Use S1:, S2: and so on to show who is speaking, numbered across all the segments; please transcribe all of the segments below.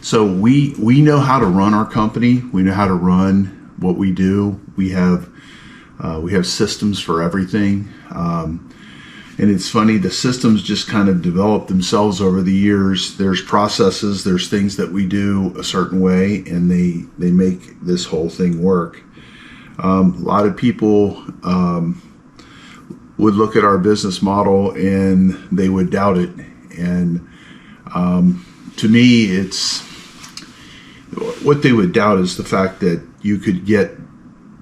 S1: So we know how to run our company. We know how to run what we do. We have systems for everything. And it's funny, the systems just kind of develop themselves over the years. There's processes, there's things that we do a certain way, and they make this whole thing work. A lot of people would look at our business model and they would doubt it. And to me, it's what they would doubt is the fact that you could get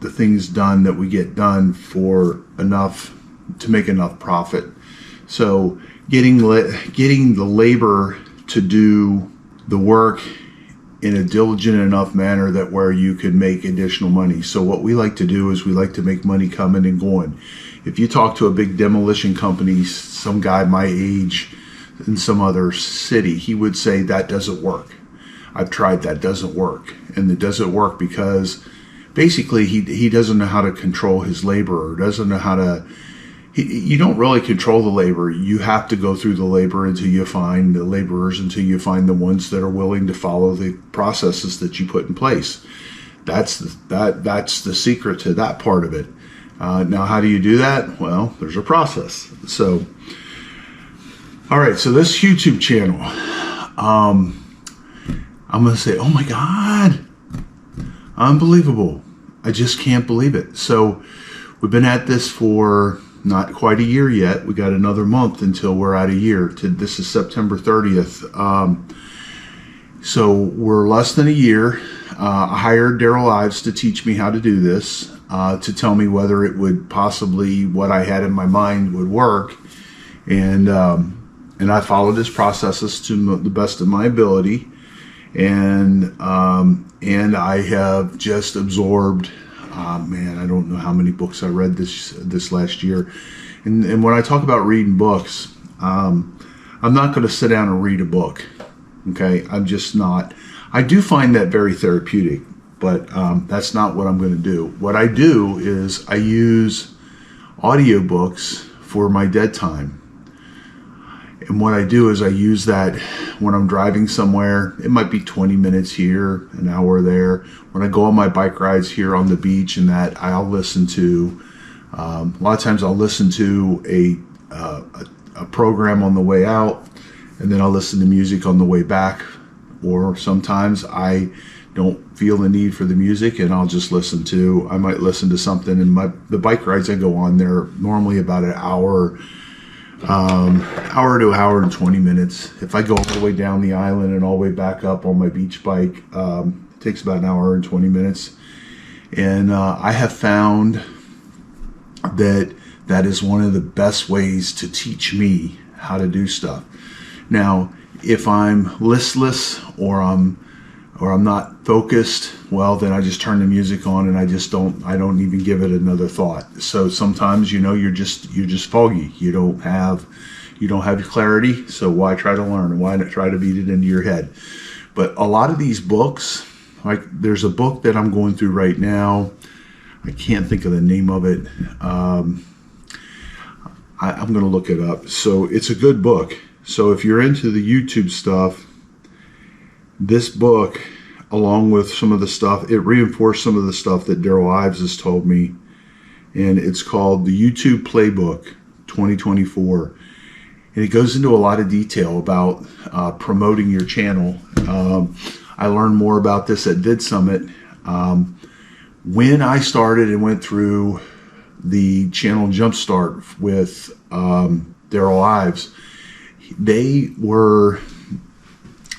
S1: the things done that we get done for enough to make enough profit. So getting the labor to do the work in a diligent enough manner that where you could make additional money. So what we like to do is we like to make money coming and going. If you talk to a big demolition company, some guy my age in some other city, he would say that doesn't work. I've tried, that doesn't work. And it doesn't work because basically he doesn't know how to control his labor, or doesn't know how to, you don't really control the labor. You have to go through the labor until you find the laborers, until you find the ones that are willing to follow the processes that you put in place. That's the secret to that part of it. Now, how do you do that? Well, there's a process. So, all right, so this YouTube channel, I'm going to say, oh my God, unbelievable. I just can't believe it. So we've been at this for not quite a year yet. We got another month until we're at a year. This is September 30th. So we're less than a year. I hired Daryl Ives to teach me how to do this, to tell me whether it would possibly, what I had in my mind would work. And I followed his processes to the best of my ability. And I have just absorbed, man, I don't know how many books I read this last year. And when I talk about reading books, I'm not going to sit down and read a book. Okay, I'm just not. I do find that very therapeutic, but that's not what I'm going to do. What I do is I use audiobooks for my dead time. And what I do is I use that when I'm driving somewhere. It might be 20 minutes here, an hour there. When I go on my bike rides here on the beach and that, I'll listen to, a lot of times I'll listen to a program on the way out, and then I'll listen to music on the way back. Or sometimes I don't feel the need for the music and I'll just I might listen to something. And the bike rides I go on, they're normally about an hour to an hour and 20 minutes. If I go all the way down the island and all the way back up on my beach bike, it takes about an hour and 20 minutes. And I have found that is one of the best ways to teach me how to do stuff. Now, if I'm listless or I'm not focused, well, then I just turn the music on and I don't even give it another thought. So sometimes, you're just foggy. You don't have clarity. So why try to learn? Why not try to beat it into your head? But a lot of these books, like there's a book that I'm going through right now. I can't think of the name of it. I'm going to look it up. So it's a good book. So if you're into the YouTube stuff, this book, along with some of the stuff, it reinforced some of the stuff that Daryl Ives has told me. And it's called the YouTube Playbook 2024. And it goes into a lot of detail about promoting your channel. I learned more about this at Vid Summit. When I started and went through the channel Jumpstart with Daryl Ives,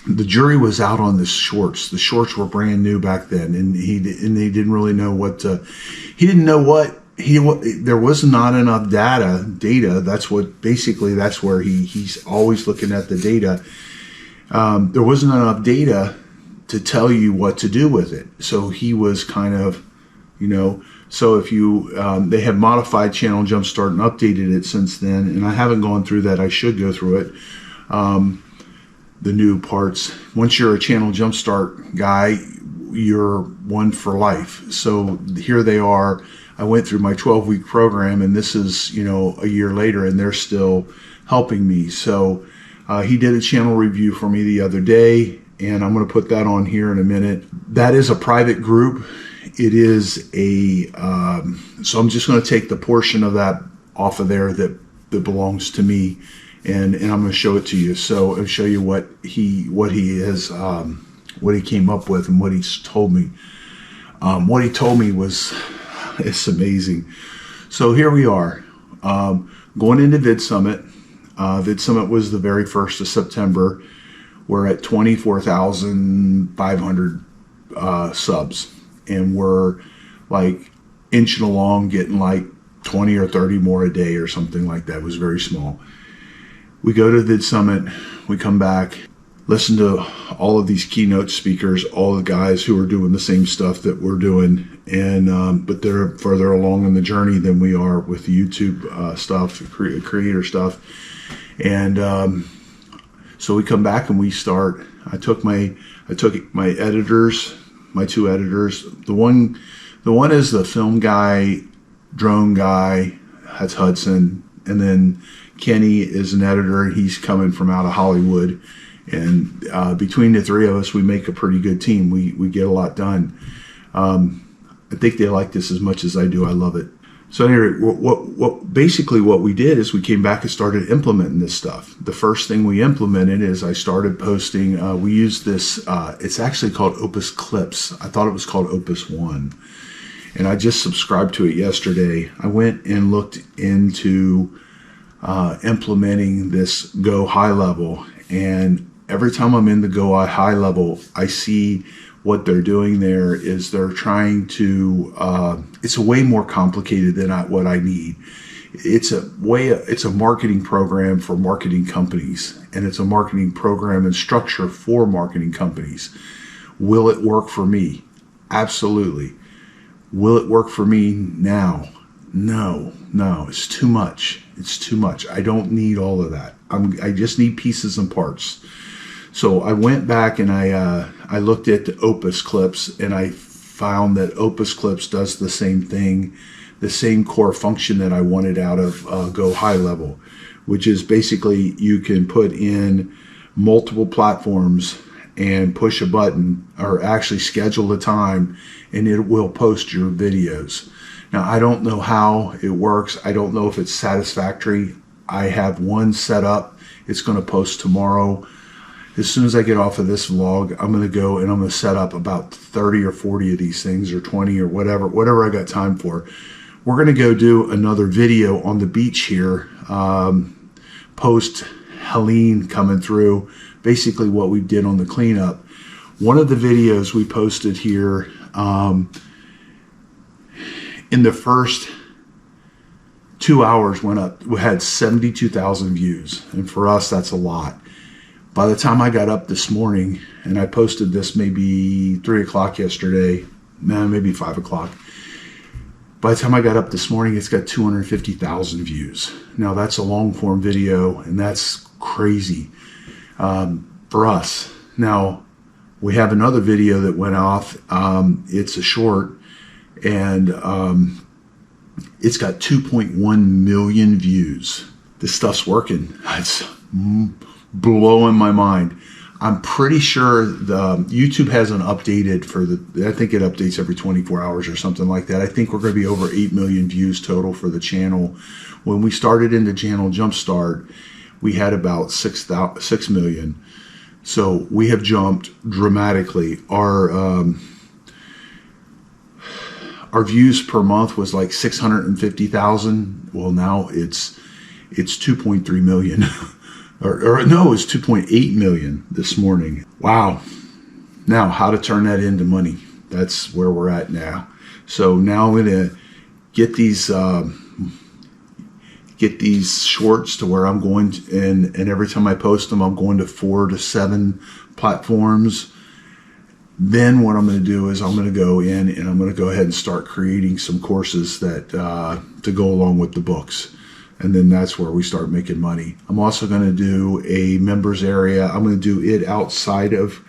S1: the jury was out on the shorts. The shorts were brand new back then, and they didn't really know what to. He didn't know what there was not enough data. That's where he's always looking at the data. There wasn't enough data to tell you what to do with it. So he was kind of, so if you, they have modified Channel Jumpstart and updated it since then, and I haven't gone through that. I should go through it. The new parts. Once you're a Channel Jumpstart guy, you're one for life. So here they are. I went through my 12-week program, and this is, a year later, and they're still helping me. So he did a channel review for me the other day, and I'm going to put that on here in a minute. That is a private group. It is a, so I'm just going to take the portion of that off of there that belongs to me, and I'm going to show it to you. So I'll show you what he has, what he came up with and what he's told me. What he told me was, it's amazing. So here we are, going into Vid Summit. Vid Summit was the very 1st of September. We're at 24,500 subs, and we're like inching along, getting like 20 or 30 more a day or something like that. It was very small. We go to Vid Summit, we come back, listen to all of these keynote speakers, all the guys who are doing the same stuff that we're doing, and but they're further along in the journey than we are with the YouTube stuff, creator stuff. And so we come back and we start. I took my editors, my 2 editors. The one is the film guy, drone guy. That's Hudson, and then Kenny is an editor. He's coming from out of Hollywood, and between the 3 of us, we make a pretty good team. We get a lot done. I think they like this as much as I do. I love it. So anyway, basically what we did is we came back and started implementing this stuff. The first thing we implemented is I started posting. We use this. It's actually called Opus Clips. I thought it was called Opus One, and I just subscribed to it yesterday. I went and looked into implementing this Go High Level, and every time I'm in the Go High Level, I see what they're doing there is they're trying to, it's a way more complicated than what I need. It's a marketing program for marketing companies, and it's a marketing program and structure for marketing companies. Will it work for me? Absolutely. Will it work for me now? No, it's too much. It's too much. I don't need all of that. I just need pieces and parts. So I went back and I looked at the Opus Clips, and I found that Opus Clips does the same thing, the same core function that I wanted out of Go High Level, which is basically you can put in multiple platforms and push a button, or actually schedule a time, and it will post your videos. Now, I don't know how it works. I don't know if it's satisfactory. I have one set up. It's going to post tomorrow. As soon as I get off of this vlog, I'm going to go and I'm going to set up about 30 or 40 of these things, or 20 or whatever I got time for. We're going to go do another video on the beach here, post Helene coming through, basically what we did on the cleanup. One of the videos we posted here, in the first 2 hours went up, we had 72,000 views. And for us, that's a lot. By the time I got up this morning, and I posted this maybe 3 o'clock yesterday, maybe 5 o'clock. By the time I got up this morning, it's got 250,000 views. Now that's a long form video, and that's crazy for us. Now we have another video that went off. It's a short, and it's got 2.1 million views. This stuff's working. It's blowing my mind. I'm pretty sure the YouTube hasn't updated for the, I think it updates every 24 hours or something like that. I think we're going to be over 8 million views total for the channel. When we started in the channel Jumpstart, we had about 6 million. So we have jumped dramatically. Our views per month was like 650,000. Well, now it's 2.3 million. or no, it's 2.8 million this morning. Wow. Now, how to turn that into money. That's where we're at now. So now I'm going to get these shorts to where I'm going to, and every time I post them, I'm going to 4 to 7 platforms. Then what I'm going to do is I'm going to go in and I'm going to go ahead and start creating some courses that to go along with the books. And then that's where we start making money. I'm also going to do a members area. I'm going to do it outside of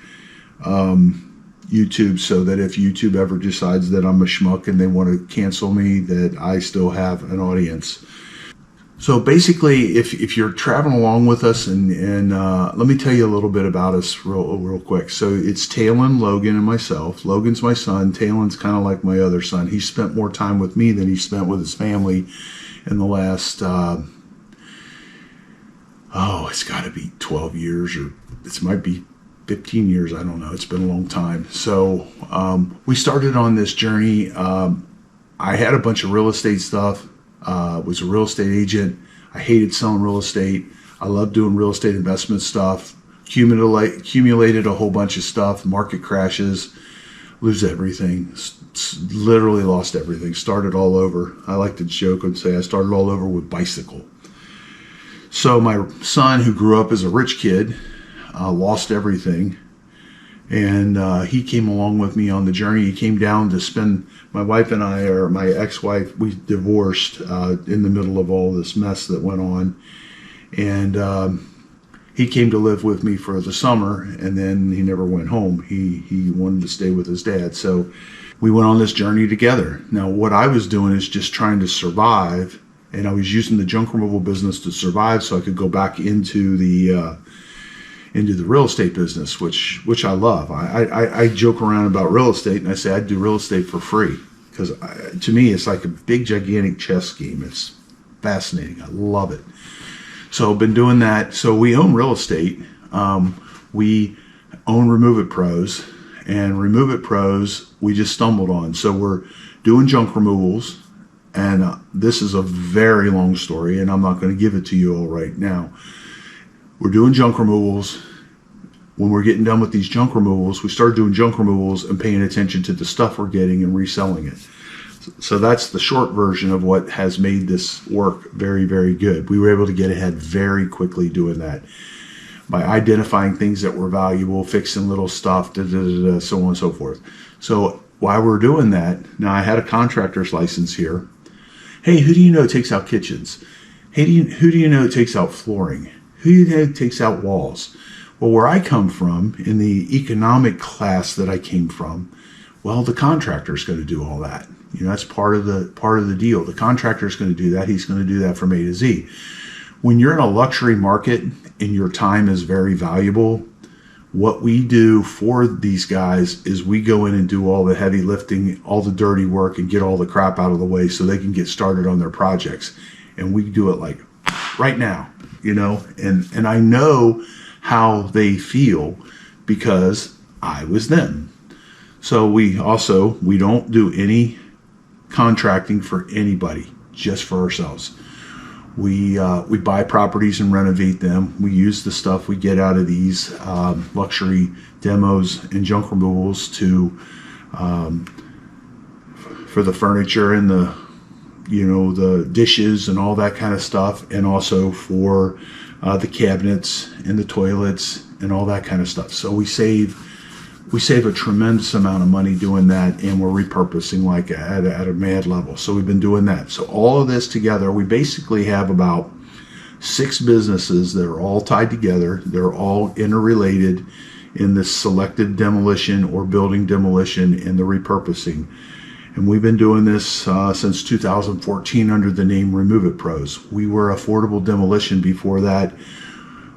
S1: YouTube, so that if YouTube ever decides that I'm a schmuck and they want to cancel me, that I still have an audience. So basically, if you're traveling along with us, and let me tell you a little bit about us real quick. So it's Talon, Logan, and myself. Logan's my son. Talon's kind of like my other son. He spent more time with me than he spent with his family in the last, it's got to be 12 years, or it might be 15 years. I don't know. It's been a long time. So we started on this journey. I had a bunch of real estate stuff. Was a real estate agent. I hated selling real estate. I loved doing real estate investment stuff. Accumulated a whole bunch of stuff. Market crashes, lose everything. Literally lost everything. Started all over. I like to joke and say I started all over with bicycle. So my son, who grew up as a rich kid, lost everything. And he came along with me on the journey. He came down to spend, my wife and I, or my ex-wife, we divorced in the middle of all this mess that went on. And he came to live with me for the summer, and then he never went home. He wanted to stay with his dad. So we went on this journey together. Now, what I was doing is just trying to survive, and I was using the junk removal business to survive so I could go back into the real estate business, which I love. I joke around about real estate, and I say I'd do real estate for free, because to me it's like a big gigantic chess game. It's fascinating. I love it. So I've been doing that. So we own real estate. We own Remove It Pros, and Remove It Pros we just stumbled on. So we're doing junk removals, and this is a very long story, and I'm not going to give it to you all right now. We're doing junk removals. When we're getting done with these junk removals, we start doing junk removals and paying attention to the stuff we're getting and reselling it. So that's the short version of what has made this work very, very good. We were able to get ahead very quickly doing that by identifying things that were valuable, fixing little stuff, so on and so forth. So while we're doing that, now I had a contractor's license here. Hey, who do you know takes out kitchens? Hey, who do you know takes out flooring? Who do you know takes out walls? Well, where I come from, in the economic class that I came from, well, the contractor's going to do all that. You know, that's part of the deal. The contractor's going to do that. He's going to do that from A to Z. When you're in a luxury market and your time is very valuable, what we do for these guys is we go in and do all the heavy lifting, all the dirty work, and get all the crap out of the way so they can get started on their projects. And we do it like right now, you know, and I know how they feel because I was them. So we don't do any contracting for anybody, just for ourselves. We buy properties and renovate them. We use the stuff we get out of these luxury demos and junk removals for the furniture and the dishes and all that kind of stuff, and also for the cabinets and the toilets and all that kind of stuff. So we save a tremendous amount of money doing that, and we're repurposing like at a mad level. So we've been doing that. So all of this together, we basically have about 6 businesses that are all tied together. They're all interrelated in this selective demolition or building demolition and the repurposing. And we've been doing this since 2014 under the name Remove It Pros. We were affordable demolition before that.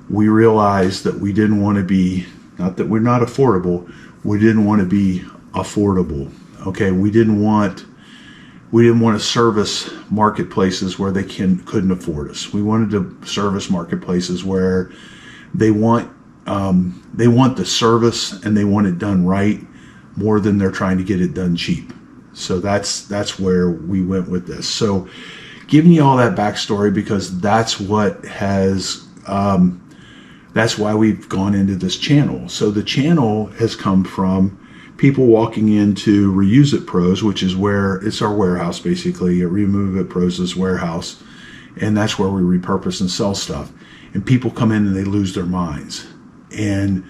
S1: We realized that we didn't want to be, not that we're not affordable, we didn't want to be affordable. Okay, we didn't want to service marketplaces where they couldn't afford us. We wanted to service marketplaces where they want the service and they want it done right more than they're trying to get it done cheap. So that's where we went with this. So giving you all that backstory because that's what has that's why we've gone into this channel. So the channel has come from people walking into Reuse It Pros, which is where it's our warehouse basically. Remove It Pros' warehouse, and that's where we repurpose and sell stuff. And people come in and they lose their minds. And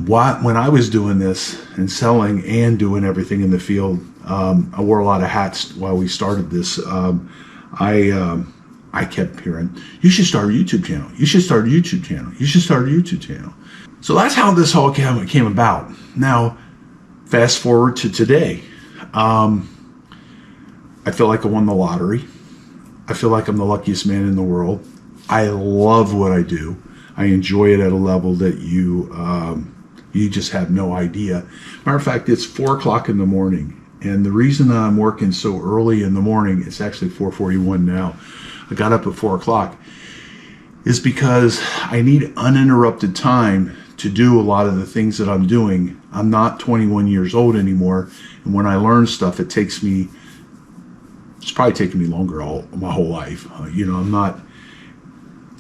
S1: when I was doing this and selling and doing everything in the field, I wore a lot of hats while we started this. I kept hearing, you should start a YouTube channel. You should start a YouTube channel. You should start a YouTube channel. So that's how this all came about. Now, fast forward to today. I feel like I won the lottery. I feel like I'm the luckiest man in the world. I love what I do. I enjoy it at a level that you just have no idea. Matter of fact, it's 4 o'clock in the morning. And the reason that I'm working so early in the morning, it's actually 4:41 now. I got up at 4 o'clock, is because I need uninterrupted time to do a lot of the things that I'm doing. I'm not 21 years old anymore. And when I learn stuff, it's probably taken me longer my whole life. I'm not,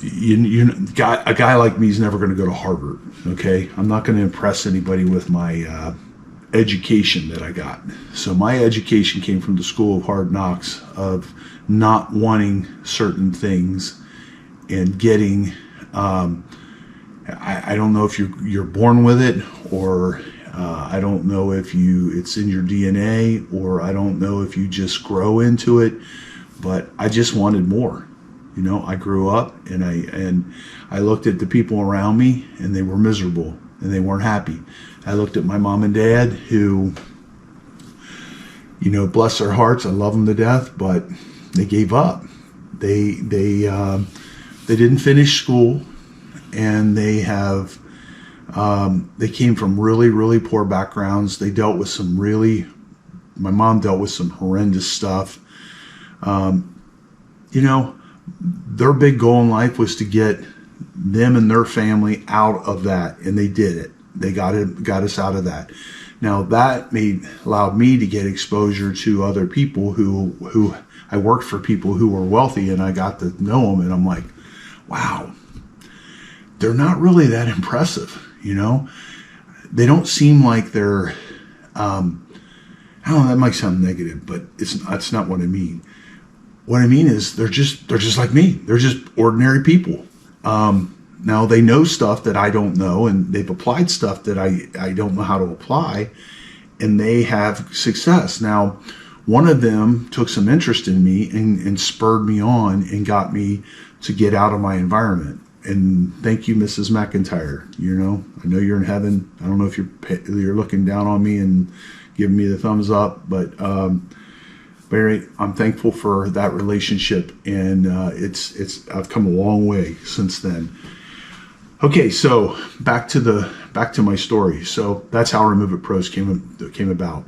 S1: a guy like me is never going to go to Harvard. Okay. I'm not going to impress anybody with my, education that I got. So my education came from the school of hard knocks, of not wanting certain things and getting, I don't know if you're born with it, or I don't know if it's in your DNA, or I don't know if you just grow into it, but I just wanted more. I grew up and I looked at the people around me and they were miserable and they weren't happy. I looked at my mom and dad who, bless their hearts, I love them to death, but they gave up. They didn't finish school, and they came from really, really poor backgrounds. They dealt with my mom dealt with some horrendous stuff. Their big goal in life was to get them and their family out of that, and they did it. They got us out of that. Now that allowed me to get exposure to other people who I worked for, people who were wealthy, and I got to know them, and I'm like, wow, they're not really that impressive. They don't seem like they're, I don't know, that might sound negative, but that's not what I mean. What I mean is they're just like me. They're just ordinary people. Now they know stuff that I don't know, and they've applied stuff that I don't know how to apply, and they have success. Now, one of them took some interest in me and spurred me on and got me to get out of my environment. And thank you, Mrs. McIntyre. I know you're in heaven. I don't know if you're looking down on me and giving me the thumbs up, but Barry, I'm thankful for that relationship, and I've come a long way since then. Okay, so back to my story. So that's how Remove It Pros came about.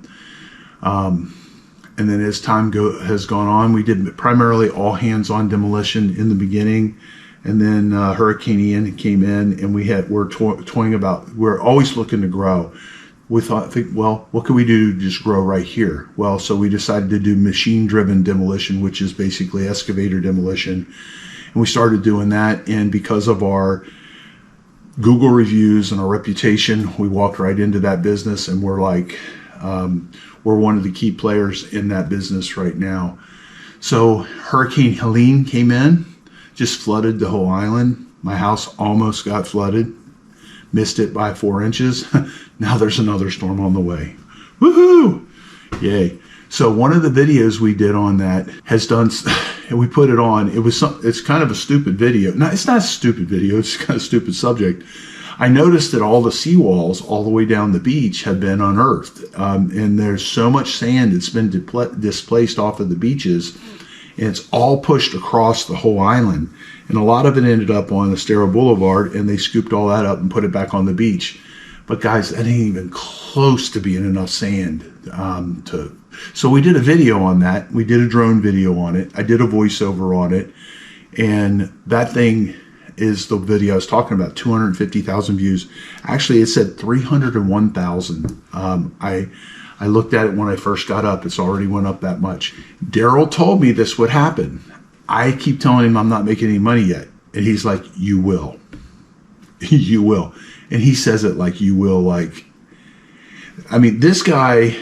S1: And then as time has gone on, we did primarily all hands-on demolition in the beginning, and then Hurricane Ian came in, and we're always looking to grow. We thought, well, what can we do to just grow right here? Well, so we decided to do machine-driven demolition, which is basically excavator demolition, and we started doing that. And because of our Google reviews and our reputation, we walked right into that business, and we're one of the key players in that business right now. So Hurricane Helene came in, just flooded the whole island. My house almost got flooded, missed it by 4 inches. Now there's another storm on the way. Woohoo! Yay. So one of the videos we did on that and we put it on. It's kind of a stupid video. No, it's not a stupid video. It's kind of a stupid subject. I noticed that all the seawalls all the way down the beach have been unearthed. And there's so much sand that's been displaced off of the beaches, and it's all pushed across the whole island. And a lot of it ended up on Estero Boulevard, and they scooped all that up and put it back on the beach. But guys, that ain't even close to being enough sand so we did a video on that. We did a drone video on it. I did a voiceover on it, and that thing is the video I was talking about. 250,000 views. Actually, it said 301,000. I looked at it when I first got up. It's already went up that much. Daryl told me this would happen. I keep telling him I'm not making any money yet, and he's like, "You will, you will," and he says it like you will. I mean, this guy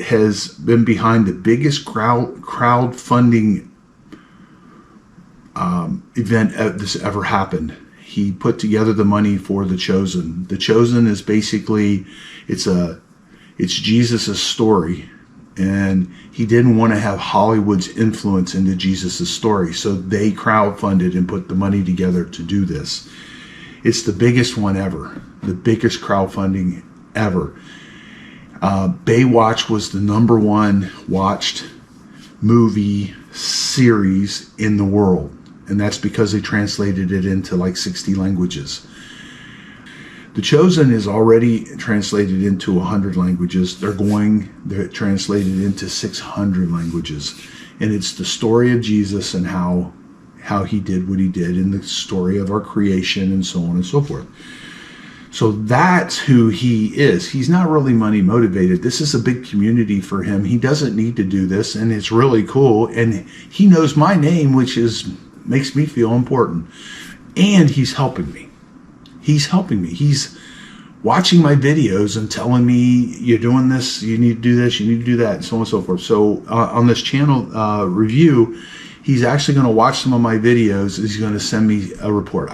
S1: has been behind the biggest crowdfunding event this ever happened. He put together the money for The Chosen. The Chosen is basically, it's Jesus' story, and he didn't want to have Hollywood's influence into Jesus' story, so they crowdfunded and put the money together to do this. It's the biggest one ever, the biggest crowdfunding ever. Baywatch was the #1 watched movie series in the world. And that's because they translated it into like 60 languages. The Chosen is already translated into 100 languages. They're translated into 600 languages. And it's the story of Jesus and how he did what he did, and the story of our creation and so on and so forth. So that's who he is. He's not really money motivated. This is a big community for him. He doesn't need to do this, and it's really cool. And he knows my name, which makes me feel important. And he's helping me. He's helping me. He's watching my videos and telling me, you're doing this, you need to do this, you need to do that, and so on and so forth. So on this channel review, he's actually going to watch some of my videos. He's going to send me a report.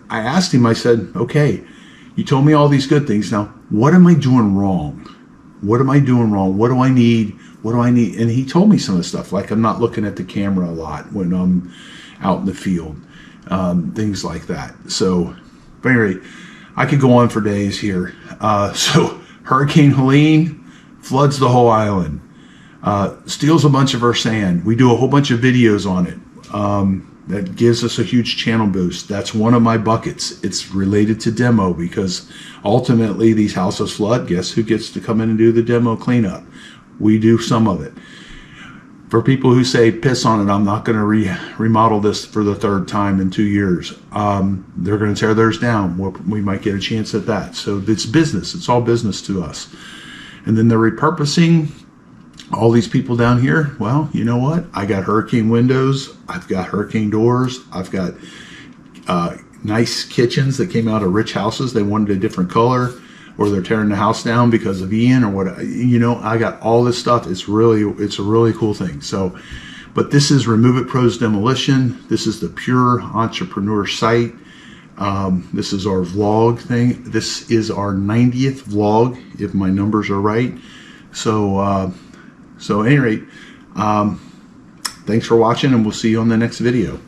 S1: I asked him, I said, okay, you told me all these good things. Now, what am I doing wrong? What am I doing wrong? What do I need? What do I need? And he told me some of the stuff, like I'm not looking at the camera a lot when I'm out in the field, things like that. So, but anyway, I could go on for days here. So Hurricane Helene floods the whole island, steals a bunch of our sand. We do a whole bunch of videos on it. That gives us a huge channel boost. That's one of my buckets. It's related to demo, because ultimately these houses flood. Guess who gets to come in and do the demo cleanup? We do some of it. For people who say, piss on it, I'm not going to remodel this for the third time in 2 years. They're going to tear theirs down. We might get a chance at that. So it's business. It's all business to us. And then the repurposing, all these people down here, well, you know what? I got hurricane windows. I've got hurricane doors. I've got nice kitchens that came out of rich houses. They wanted a different color, or they're tearing the house down because of Ian or what. I got all this stuff. It's a really cool thing. So, but this is Remove It Pros Demolition. This is the pure entrepreneur site. This is our vlog thing. This is our 90th vlog, if my numbers are right. So, so at any rate, thanks for watching, and we'll see you on the next video.